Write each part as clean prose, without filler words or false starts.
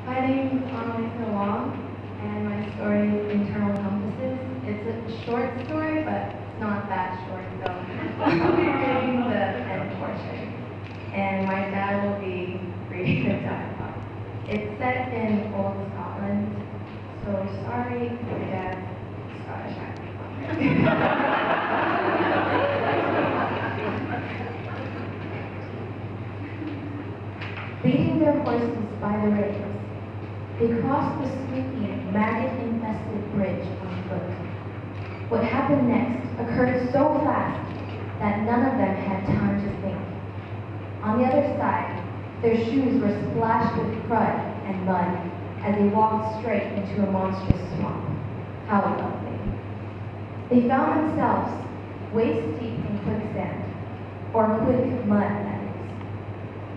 My name is Annalisa Wong, and my story is Internal Compasses. It's a short story, but it's not that short, so I'll be reading the end portion. And my dad will be reading the dialogue. It's set in Old Scotland, so sorry if your dad's Scottish accent. Leading their horses by the reins, they crossed the squeaky, maggot-infested bridge on foot. What happened next occurred so fast that none of them had time to think. On the other side, their shoes were splashed with crud and mud as they walked straight into a monstrous swamp. How lovely. They found themselves waist-deep in quicksand, or quick mud, that is.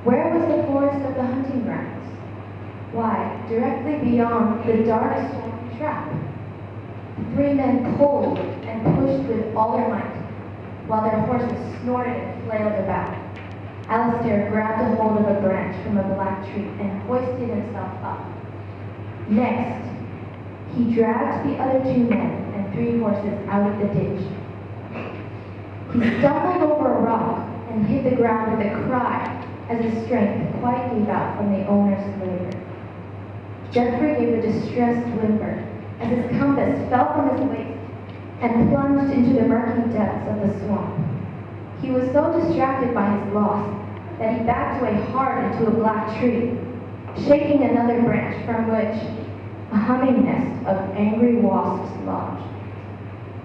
Where was the forest of the hunting grounds? Why, directly beyond the dark swamp trap. The three men pulled and pushed with all their might, while their horses snorted and flailed about. Alistair grabbed a hold of a branch from a black tree and hoisted himself up. Next, he dragged the other two men and three horses out of the ditch. He stumbled over a rock and hit the ground with a cry as his strength quite gave out from the owner's labor. Geoffrey gave a distressed whimper as his compass fell from his waist and plunged into the murky depths of the swamp. He was so distracted by his loss that he backed away hard into a black tree, shaking another branch from which a humming nest of angry wasps lodged.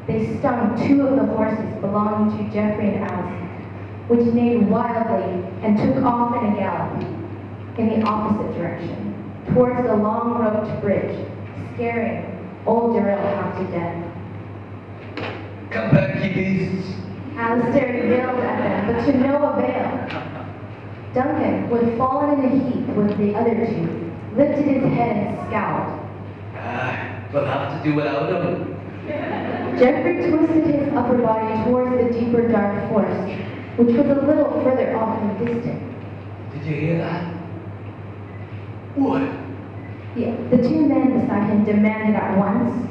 They stung two of the horses belonging to Geoffrey and Alice, which neighed wildly and took off in a gallop in the opposite direction, towards the long-roped bridge, scaring old Darrell half to death. Come back, you beasts! Alistair yelled at them, but to no avail. Duncan, who had fallen in a heap with the other two, lifted his head and scowled. We'll have to do without them. Geoffrey twisted his upper body towards the deeper dark forest, which was a little further off in the distance. Did you hear that? What? The two men beside him demanded at once.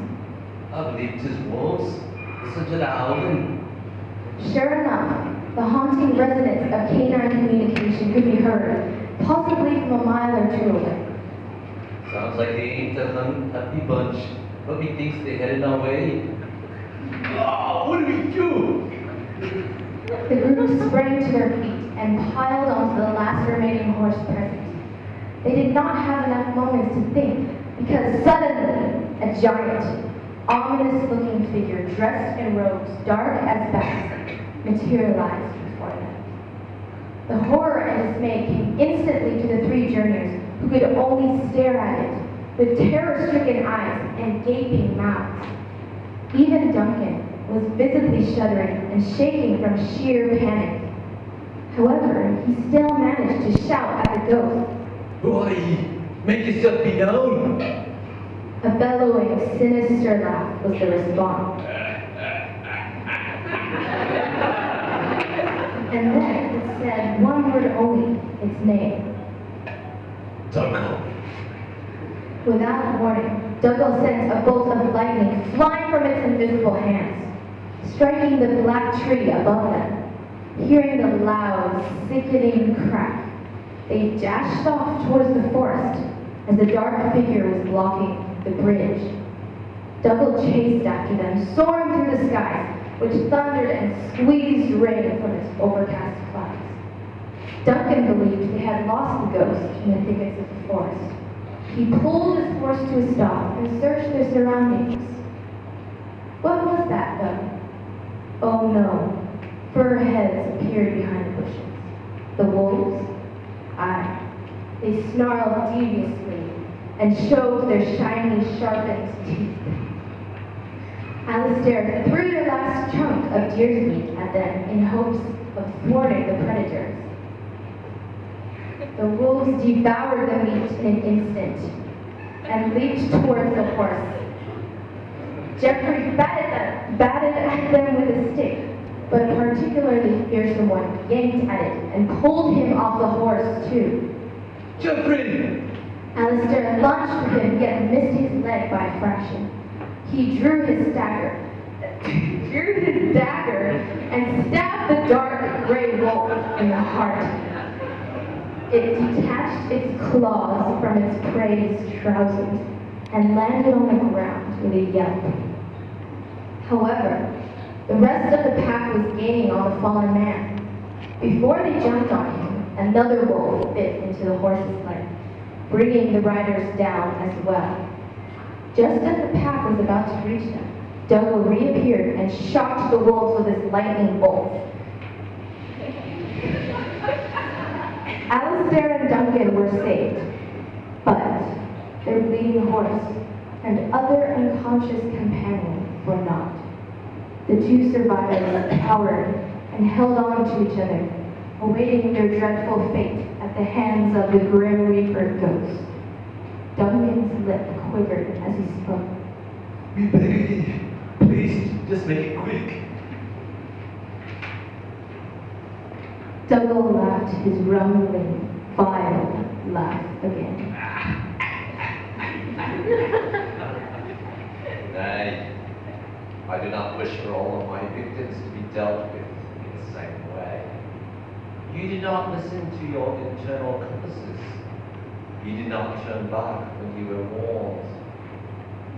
I believe 'tis wolves. Listen to the howling. Sure enough, the haunting resonance of canine communication could be heard, possibly from a mile or two away. Sounds like they ain't a happy bunch, but methinks they headed our way. Oh, what do we do? The group sprang to their feet and piled onto the last remaining horse present. They did not have enough moments to think, because suddenly a giant, ominous-looking figure dressed in robes dark as bats materialized before them. The horror and dismay came instantly to the three journeyers, who could only stare at it with terror-stricken eyes and gaping mouths. Even Duncan was visibly shuddering and shaking from sheer panic. However, he still managed to shout at the ghost. Who are ye? Make yourself be known. A bellowing, sinister laugh was the response. And then it said one word only, its name. Dougal. Without warning, Dougal sent a bolt of lightning flying from its invisible hands, striking the black tree above them. Hearing the loud, sickening crack, they dashed off towards the forest as the dark figure was blocking the bridge. Dougal chased after them, soaring through the skies, which thundered and squeezed rain from its overcast clouds. Duncan believed they had lost the ghost in the thickets of the forest. He pulled his horse to a stop and searched their surroundings. What was that, though? Oh no, fur heads appeared behind the bushes. The wolves? Aye, they snarled deviously and showed their shiny, sharpened teeth. Alistair threw the last chunk of deer's meat at them in hopes of thwarting the predators. The wolves devoured the meat in an instant and leaped towards the horse. Geoffrey batted at them with a stick, but a particularly fearsome one yanked at it and pulled him off the horse too. Geoffrey! Alistair lunged at him, yet missed his leg by a fraction. He drew his dagger, and stabbed the dark gray wolf in the heart. It detached its claws from its prey's trousers and landed on the ground with a yelp. However, the rest of the pack was gaining on the fallen man. Before they jumped on him, another wolf bit into the horse's leg, bringing the riders down as well. Just as the pack was about to reach them, Dougal reappeared and shocked the wolves with his lightning bolt. Alistair and Duncan were saved, but their bleeding horse and other unconscious companions were not. The two survivors cowered and held on to each other, awaiting their dreadful fate at the hands of the Grim Reaper ghost. Duncan's lip quivered as he spoke. We beg you, please, just make it quick. Dougal laughed his rumbling, vile laugh again. Nay, I do not wish for all of my victims to be dealt with in the same way. You did not listen to your internal compasses. You did not turn back when you were warned.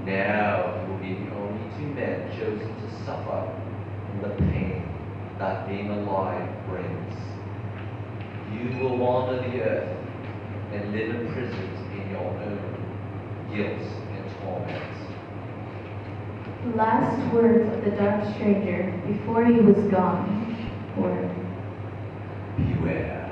Now you will be the only two men chosen to suffer from the pain that being alive brings. You will wander the earth and live imprisoned in your own guilt and torment. The last words of the dark stranger before he was gone were, Beware.